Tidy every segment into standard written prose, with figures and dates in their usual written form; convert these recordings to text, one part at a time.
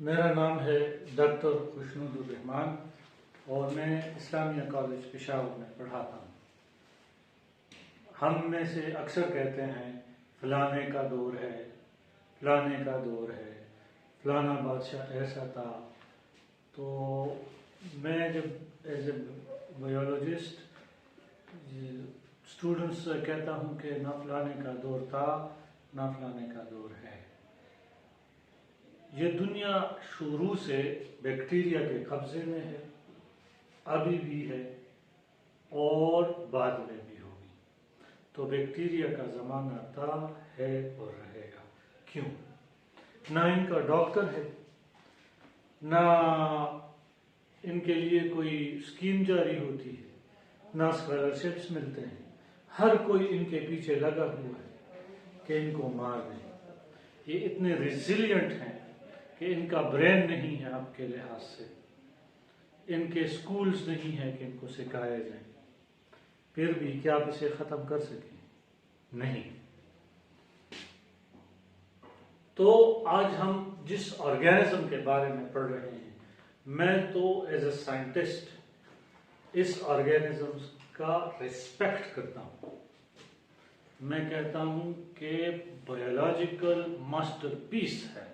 मेरा नाम है डॉक्टर खुशनूद रहमान और मैं इस्लामिया कॉलेज पेशावर में पढ़ाता हूँ। हम में से अक्सर कहते हैं फलाने का दौर है, फलाने का दौर है, फलाना बादशाह ऐसा था। तो मैं जब एज ए बायोलॉजिस्ट स्टूडेंट्स से कहता हूँ कि ना फलाने का दौर था ना फलाने का दौर है। ये दुनिया शुरू से बैक्टीरिया के कब्जे में है, अभी भी है और बाद में भी होगी। तो बैक्टीरिया का ज़माना था, है और रहेगा। क्यों? ना इनका डॉक्टर है, ना इनके लिए कोई स्कीम जारी होती है, ना स्कॉलरशिप्स मिलते हैं। हर कोई इनके पीछे लगा हुआ है कि इनको मार दें। ये इतने रिजिलियंट हैं कि इनका ब्रेन नहीं है आपके लिहाज से, इनके स्कूल्स नहीं है कि इनको सिखाया जाए। फिर भी क्या आप इसे ख़त्म कर सकें? नहीं। तो आज हम जिस ऑर्गेनिज्म के बारे में पढ़ रहे हैं, मैं तो एज ए साइंटिस्ट इस ऑर्गेनिज्म का रिस्पेक्ट करता हूँ। मैं कहता हूँ कि बायोलॉजिकल मास्टरपीस है,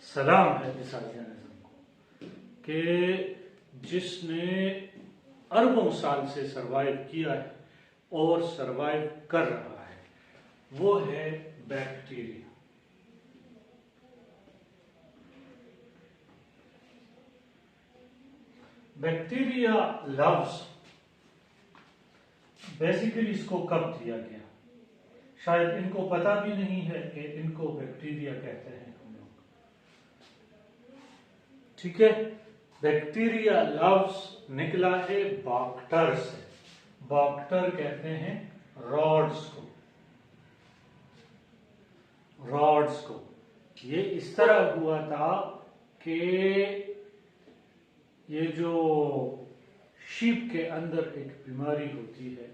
सलाम है इस ऑर्गेनिज्म को कि जिसने अरबों साल से सरवाइव किया है और सरवाइव कर रहा है। वो है बैक्टीरिया। बैक्टीरिया लव्स बेसिकली इसको कब दिया गया? शायद इनको पता भी नहीं है कि इनको बैक्टीरिया कहते हैं हम लोग। ठीक है, बैक्टीरिया लव्स निकला है बाक्टर से। बाक्टर कहते हैं रॉड्स को। रॉड्स को ये इस तरह हुआ था कि ये जो शीप के अंदर एक बीमारी होती है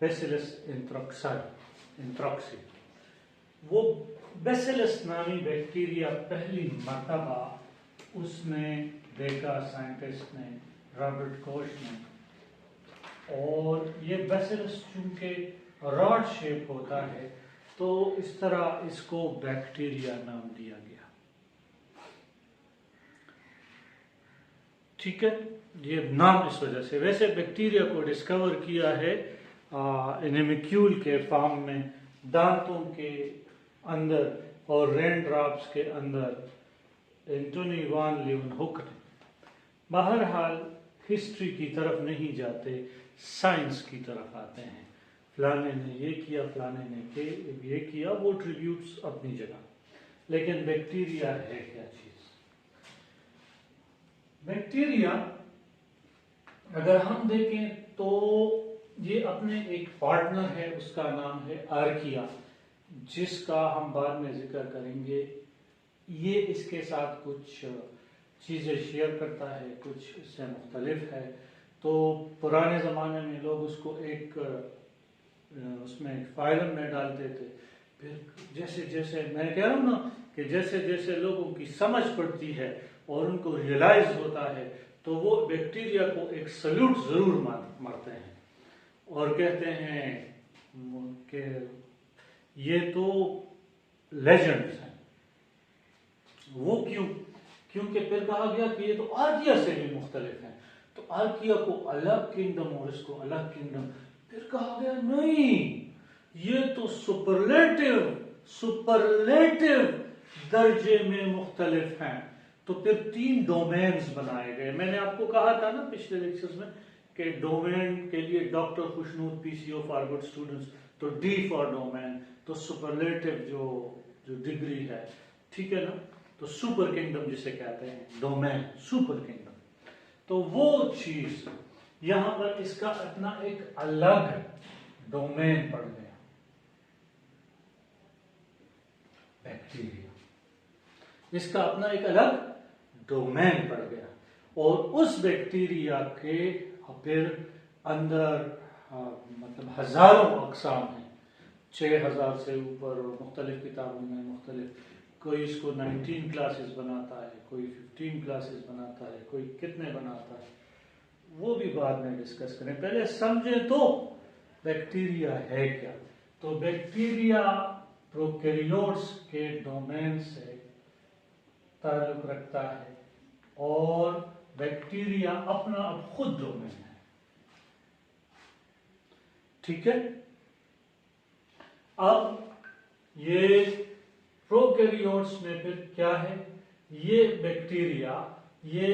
बेसिलस एंथ्रेक्सी, वो बेसिलस नामी बैक्टीरिया पहली मर्तबा उसने देखा साइंटिस्ट ने, रॉबर्ट कोश ने। और ये बेसिलस चूंकि रॉड शेप होता है तो इस तरह इसको बैक्टीरिया नाम दिया गया। ठीक है, ये नाम इस वजह से। वैसे बैक्टीरिया को डिस्कवर किया है एनिमिक्यूल के फॉर्म में, दांतों के अंदर और रेन ड्रॉप्स के अंदर एंटोनी वान लीवनहुक ने। बहरहाल हिस्ट्री की तरफ नहीं जाते, साइंस की तरफ आते हैं। फलाने ने ये किया, फलाने ने ये किया, वो ट्रिब्यूट्स अपनी जगह। लेकिन बैक्टीरिया है क्या चीज? बैक्टीरिया अगर हम देखें तो ये अपने एक पार्टनर है, उसका नाम है आर्किया, जिसका हम बाद में जिक्र करेंगे। ये इसके साथ कुछ चीज़ें शेयर करता है, कुछ इससे मुख्तलिफ है। तो पुराने ज़माने में लोग उसको एक उसमें फाइलम में डालते थे। फिर जैसे जैसे मैं कह रहा हूँ ना कि जैसे जैसे लोगों की समझ पड़ती है और उनको रियलाइज होता है, तो वो बैक्टीरिया को एक सल्यूट ज़रूर मारते हैं और कहते हैं कि ये तो लेजेंड्स हैं। वो क्यों? क्योंकि फिर कहा गया कि ये तो आर्किया से भी मुख्तलिफ हैं, तो आर्किया को अलग किंगडम और इसको अलग किंगडम। फिर कहा गया नहीं, ये तो सुपरलेटिव दर्जे में मुख्तलिफ हैं। तो फिर 3 डोमेन्स बनाए गए। मैंने आपको कहा था ना पिछले लेक्चर्स में कि डोमेन के लिए doctor Khushnood PCO for good students, तो डी फॉर डोमेन, तो सुपरलेटिव जो डिग्री है, ठीक है ना, तो सुपर किंगडम जिसे कहते हैं, डोमेन, सुपर किंगडम। तो वो चीज यहां पर इसका अपना एक अलग डोमेन पड़ गया, बैक्टीरिया। इसका अपना एक अलग डोमेन पड़ गया और उस बैक्टीरिया के फिर अंदर मतलब हजारों अक़साम हैं, 6000 से ऊपर, और मुख्तलिफ किताबों में मुख्तलिफ कोई इसको 19 क्लासेस बनाता है, कोई 15 क्लासेस बनाता है, कोई कितने बनाता है, वो भी बाद में डिस्कस करें। पहले समझें तो बैक्टीरिया है क्या। तो बैक्टीरिया प्रोकैरियोट्स के डोमेन से ताल्लुक रखता है और बैक्टीरिया अपना अब खुद डोमेन है। ठीक है। अब ये प्रोकैरियोट्स में फिर क्या है, ये बैक्टीरिया ये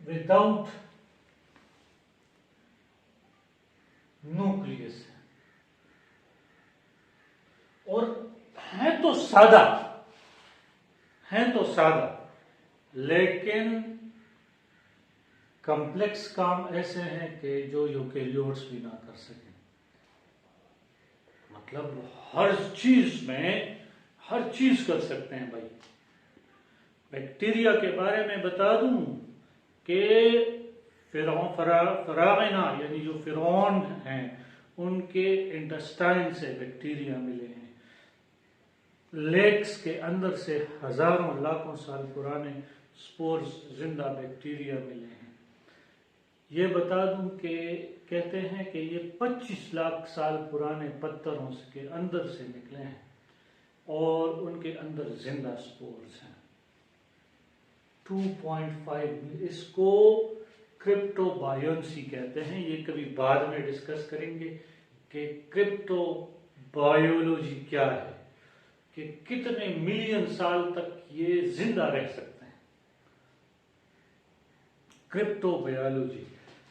विदाउट न्यूक्लियस है और है तो सादा, लेकिन कॉम्प्लेक्स काम ऐसे हैं कि जो यूकेरियोट्स भी ना कर सकें। मतलब हर चीज कर सकते हैं भाई। बैक्टीरिया के बारे में बता दूं कि फरागिना यानी जो फिरौन हैं उनके इंटेस्टाइन से बैक्टीरिया मिले हैं। लेग्स के अंदर से हजारों लाखों साल पुराने स्पोर्स जिंदा बैक्टीरिया मिले हैं। ये बता दूं कि कहते हैं कि ये 25 लाख साल पुराने पत्थरों के अंदर से निकले हैं और उनके अंदर जिंदा स्पोर्स हैं। 2.5 इसको क्रिप्टोबायोन्सी कहते हैं। ये कभी बाद में डिस्कस करेंगे कि क्रिप्टोबायोलॉजी क्या है, कि कितने मिलियन साल तक ये जिंदा रह सकते हैं। क्रिप्टोबायोलॉजी।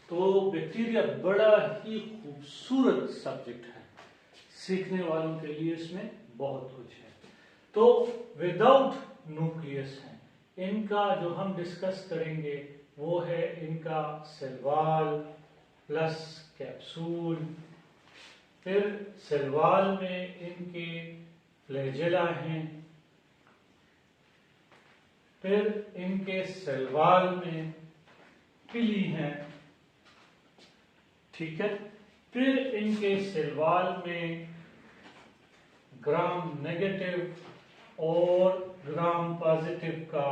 तो बैक्टीरिया बड़ा ही खूबसूरत सब्जेक्ट है, सीखने वालों के लिए इसमें बहुत कुछ है। तो विदाउट न्यूक्लियस है। इनका जो हम डिस्कस करेंगे वो है इनका सेल वॉल प्लस कैप्सूल। फिर सेल वॉल में इनके फ्लैजेला हैं, फिर इनके सेल वॉल में पिली हैं। ठीक है। फिर इनके सेल वॉल में ग्राम नेगेटिव और ग्राम पॉजिटिव का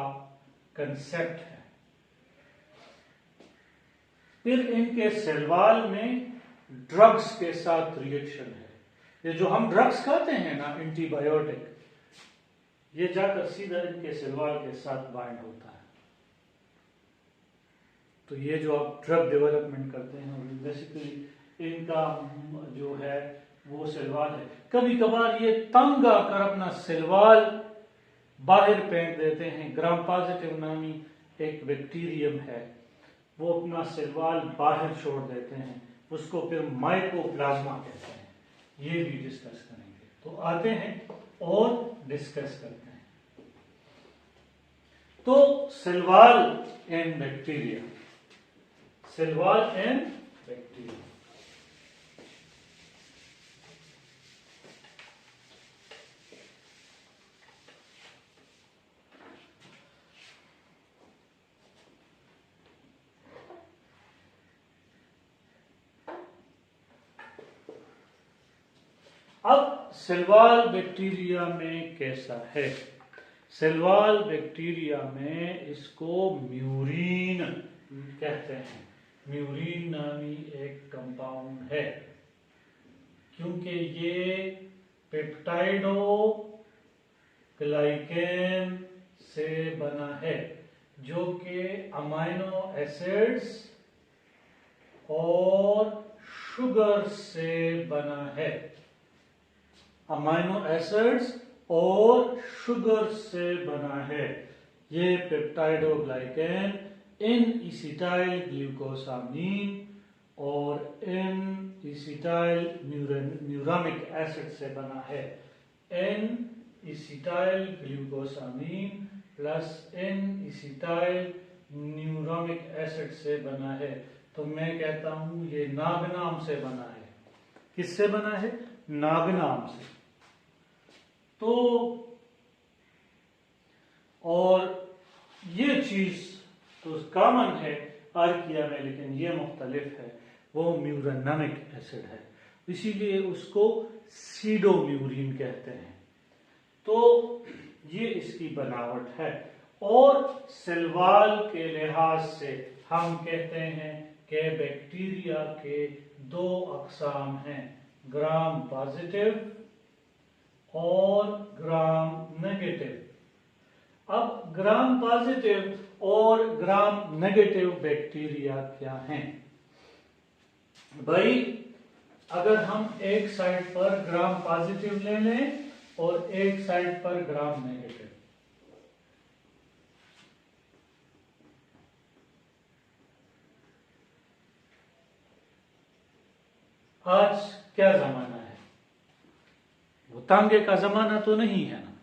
कंसेप्ट है। फिर इनके सेल वॉल में ड्रग्स के साथ रिएक्शन है। ये जो हम ड्रग्स खाते हैं ना, एंटीबायोटिक, ये जाकर सीधा इनके सेल वॉल के साथ बाइंड होता है। तो ये जो आप ड्रग डेवलपमेंट करते हैं बेसिकली इनका जो है वो सेल वॉल है। कभी कभार ये तंग आकर अपना सेल वॉल बाहर फेंक देते हैं। ग्राम पॉजिटिव नामी एक बैक्टीरियम है, वो अपना सेल वॉल बाहर छोड़ देते हैं, उसको फिर माइकोप्लाज्मा कहते हैं। ये भी डिस्कस करेंगे। तो आते हैं और डिस्कस करते हैं। तो cell wall and bacteria, cell wall and bacteria. अब सेल वॉल बैक्टीरिया में कैसा है? सेल वॉल बैक्टीरिया में इसको म्यूरीन कहते हैं। म्यूरीन नामी एक कंपाउंड है, क्योंकि ये पेप्टाइडो ग्लाइकेन से बना है, जो कि अमाइनो एसिड्स और शुगर से बना है। अमाइनो एसिड्स और शुगर से बना है। ये पेप्टाइडोग्लाइकेन इन एसिटाइल ग्लूकोसामीन और इन एसिटाइल न्यूरामिक एसिड से बना है। इन एसिटाइल ग्लूकोसामीन प्लस इन एसिटाइल न्यूरामिक एसिड से बना है। तो मैं कहता हूं ये नागनाम से बना है। किससे बना है? नागनाम से। तो और ये चीज तो कॉमन है आर्किया में, लेकिन ये मुख्तलिफ है। वो म्यूरानमिक एसिड है, इसीलिए उसको सीडोम्यूरिन कहते हैं। तो ये इसकी बनावट है। और सेल वॉल के लिहाज से हम कहते हैं कि बैक्टीरिया के दो अक़साम हैं, ग्राम पॉजिटिव और ग्राम नेगेटिव। अब ग्राम पॉजिटिव और ग्राम नेगेटिव बैक्टीरिया क्या हैं? भाई अगर हम एक साइड पर ग्राम पॉजिटिव ले लें और एक साइड पर ग्राम नेगेटिव, आज क्या जमाना है? वो तांगे का जमाना तो नहीं है ना,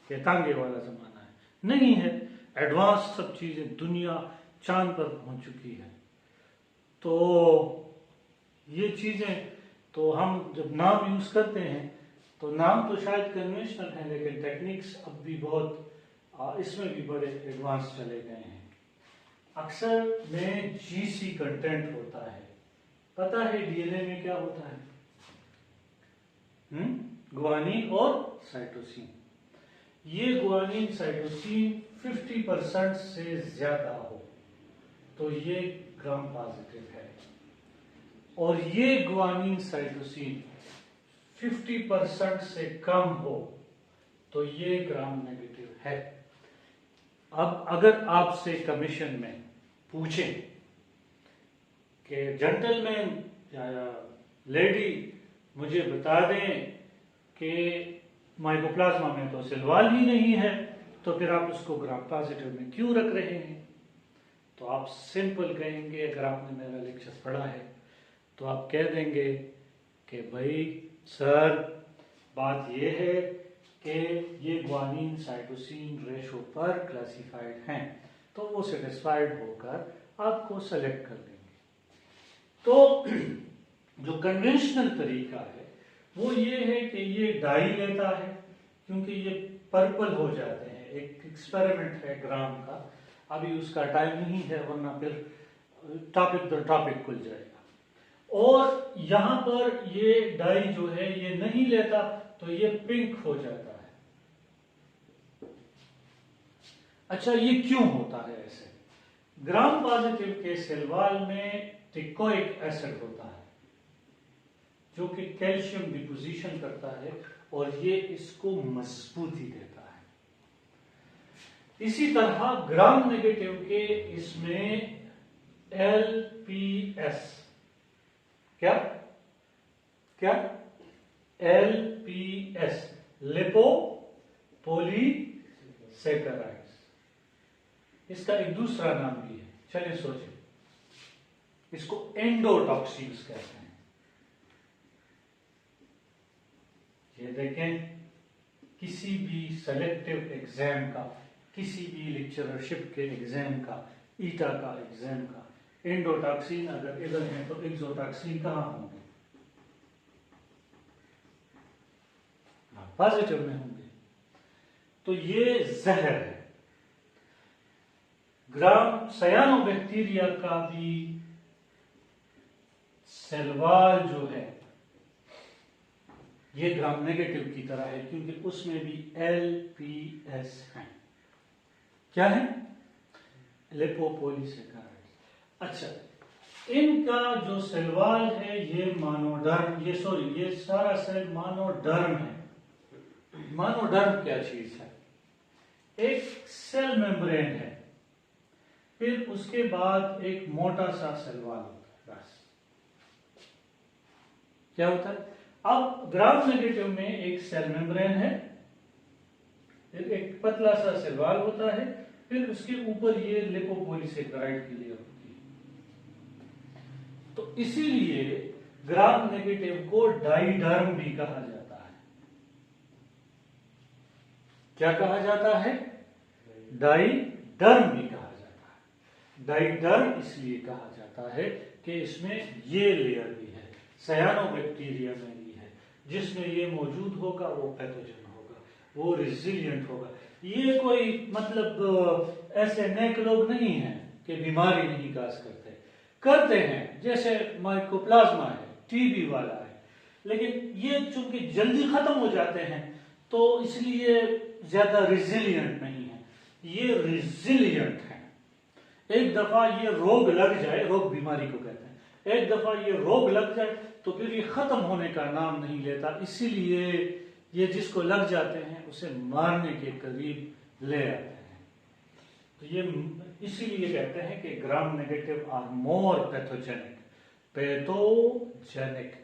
ये तांगे वाला जमाना है, नहीं है। एडवांस सब चीजें, दुनिया चांद पर पहुंच चुकी है। तो ये चीजें, तो हम जब नाम यूज करते हैं तो नाम तो शायद कन्वेंशनल है, लेकिन टेक्निक्स अब भी बहुत इसमें भी बड़े एडवांस चले गए हैं। अक्सर में जीसी कंटेंट होता है। पता है डीएनए में क्या होता है? ग्वानिन और साइटोसिन। ये ग्वानिन साइटोसिन 50% से ज्यादा हो तो ये ग्राम पॉजिटिव है, और ये ग्वानिन साइटोसिन 50% से कम हो तो ये ग्राम नेगेटिव है। अब अगर आपसे कमीशन में पूछें कि जेंटलमैन या लेडी मुझे बता दें कि माइकोप्लाज्मा में तो सेल वॉल ही नहीं है, तो फिर आप उसको ग्राम पॉजिटिव में क्यों रख रहे हैं? तो आप सिंपल कहेंगे, अगर आपने मेरा लेक्चर पढ़ा है तो आप कह देंगे कि भाई सर, बात ये है कि ये ग्वानिन साइटोसिन रेशो पर क्लासिफाइड हैं, तो वो सेटिस्फाइड होकर आपको सेलेक्ट कर लेंगे। तो जो कन्वेंशनल तरीका है वो ये है कि ये डाई लेता है, क्योंकि ये पर्पल हो जाते हैं। एक एक्सपेरिमेंट है ग्राम का, अभी उसका टाइम नहीं है, वरना फिर टॉपिक दर टॉपिक खुल जाएगा। और यहां पर ये डाई जो है ये नहीं लेता, तो ये पिंक हो जाता है। अच्छा, ये क्यों होता है ऐसे? ग्राम पॉजिटिव के सेल वॉल में टिकोइक एसिड होता है जो कि कैल्शियम डिपोजिशन करता है और ये इसको मजबूती देता है। इसी तरह ग्राम नेगेटिव के इसमें LPS, क्या क्या LPS, लिपो पॉलीसेकेराइड्स, इसका एक दूसरा नाम भी है, चलिए सोचें। इसको एंडोटॉक्सिन्स कहते हैं। ये देखें, किसी भी सेलेक्टिव एग्जाम का, किसी भी लेक्चरशिप के एग्जाम का, ईटा का एग्जाम का, एंडोटॉक्सिन अगर इधर है तो एक्सोटॉक्सिन कहां होंगे? पॉजिटिव में होंगे। तो ये जहर है। ग्राम सायानोबैक्टीरिया का भी सेल वॉल जो है ये ग्राम नेगेटिव की तरह है, क्योंकि उसमें भी LPS है। क्या है? लिपोपॉलीसेकेराइड्स। अच्छा, इनका जो सेल वॉल है ये मानोडर्म, ये सारा सेल मानोडर्म है। मानोडर्म क्या चीज है? एक सेल मेम्ब्रेन है, फिर उसके बाद एक मोटा सा सेल वॉल होता है, बस। क्या होता है? अब ग्राम नेगेटिव में एक सेल मेम्ब्रेन है, फिर एक पतला सा सेल वॉल होता है, फिर उसके ऊपर ये लिपोपॉलीसेकेराइड की लेयर होती है। तो इसीलिए ग्राम नेगेटिव को डाइडर्म भी कहा जाता है। क्या कहा जाता है? डाइडर्म भी कहा जाता है। डाइडर्म इसलिए कहा जाता है कि इसमें ये लेयर भी है, सायानोबैक्टीरिया में भी है, जिसमें ये मौजूद होगा वो पैथोजन होगा, वो रेजिलिएंट होगा। ये कोई मतलब ऐसे नेक लोग नहीं हैं कि बीमारी नहीं काज करते हैं, जैसे माइकोप्लाज्मा है, टीबी वाला है, लेकिन ये चूंकि जल्दी खत्म हो जाते हैं तो इसलिए ज्यादा रिजिलियंट नहीं है, ये रिजिलियंट है। एक दफा ये रोग लग जाए, रोग बीमारी को कहते हैं, एक दफा ये रोग लग जाए तो फिर ये खत्म होने का नाम नहीं लेता, इसीलिए ये जिसको लग जाते हैं उसे मारने के करीब ले आते हैं। तो ये इसीलिए कहते हैं कि gram negative are more pathogenic, pathogenic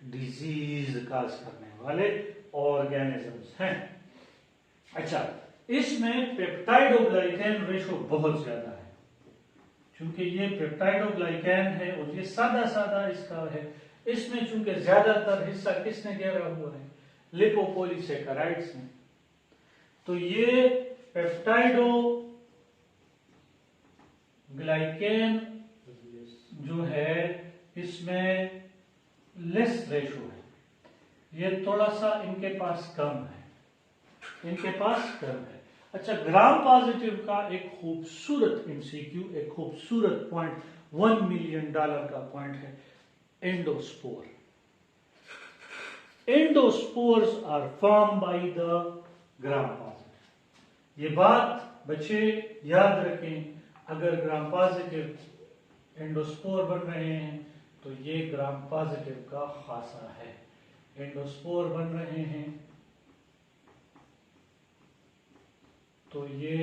disease cause करने वाले ऑर्गेनिजम्स हैं। अच्छा, इसमें पेप्टाइडोग्लाइकैन रेशो बहुत ज्यादा है, चूंकि ये पेप्टाइडोग्लाइकैन है और ये सादा सादा इसका है, इसमें चूंकि ज्यादातर हिस्सा किसने घेरा हुआ है, लिपोपोलीसेकेराइड्स ने, तो ये पेप्टाइडोग्लाइकैन जो है इसमें लेस रेशो है, ये थोड़ा सा इनके पास कम है, इनके पास कम है। अच्छा, ग्राम पॉजिटिव का एक खूबसूरत एमसीक्यू, एक खूबसूरत पॉइंट, $1 मिलियन का पॉइंट है, endospore. Endospores are form by the gram positive. ये बात बच्चे याद रखें, अगर ग्राम पॉजिटिव एंडोस्पोर बन रहे हैं तो ये ग्राम पॉजिटिव का खासा है। एंडोस्पोर बन रहे हैं तो ये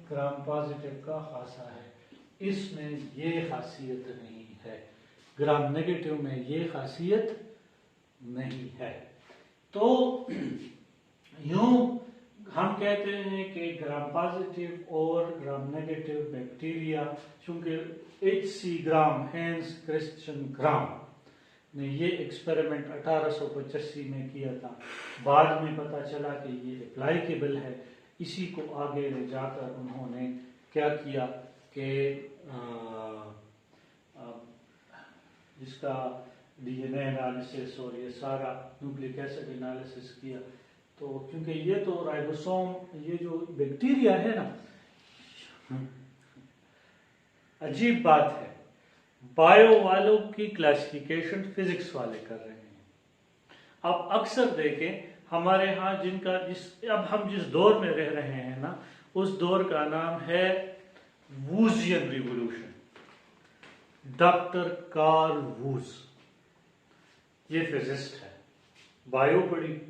ग्राम पॉजिटिव का खासा है, इसमें ये खासियत नहीं है, ग्राम नेगेटिव में ये खासियत नहीं है। तो यूं हम कहते हैं कि ग्राम पॉजिटिव और ग्राम नेगेटिव बैक्टीरिया, चूंकि H.C. ग्राम, हैंस क्रिश्चियन ग्राम ने ये एक्सपेरिमेंट 1885 में किया था, बाद में पता चला कि ये एप्लाइकेबल है, इसी को आगे ले जाकर उन्होंने क्या किया कि जिसका DNA एनालिसिस और ये सारा न्यूक्लिक एसिड एनालिसिस किया, तो क्योंकि ये तो राइबोसोम, ये जो बैक्टीरिया है ना, अजीब बात है, बायो वालों की क्लासिफिकेशन फिजिक्स वाले कर रहे हैं। अब अक्सर देखें हमारे यहाँ अब हम जिस दौर में रह रहे हैं ना, उस दौर का नाम है वूजियन रिवोल्यूशन, डॉक्टर कार्ल वूज, ये फिजिस्ट है, बायो पढ़ी।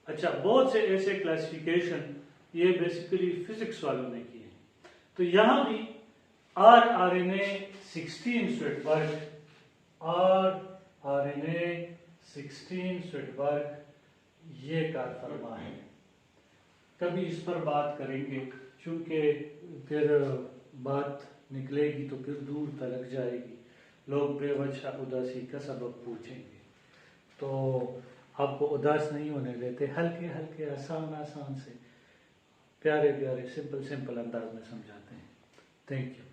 अच्छा, बहुत से ऐसे क्लासिफिकेशन ये बेसिकली फिजिक्स वालों ने किए। तो यहां भी RNA 16 स्विटबर्ग, RNA 16 स्विटबर्ग ये कारफरमा है, कभी इस पर बात करेंगे, क्योंकि फिर बात निकलेगी तो फिर दूर तलक जाएगी, लोग बेवजह उदासी का सबब पूछेंगे। तो आपको उदास नहीं होने देते, हल्के हल्के आसान आसान से प्यारे प्यारे सिंपल सिंपल अंदाज में समझाते हैं। Thank you.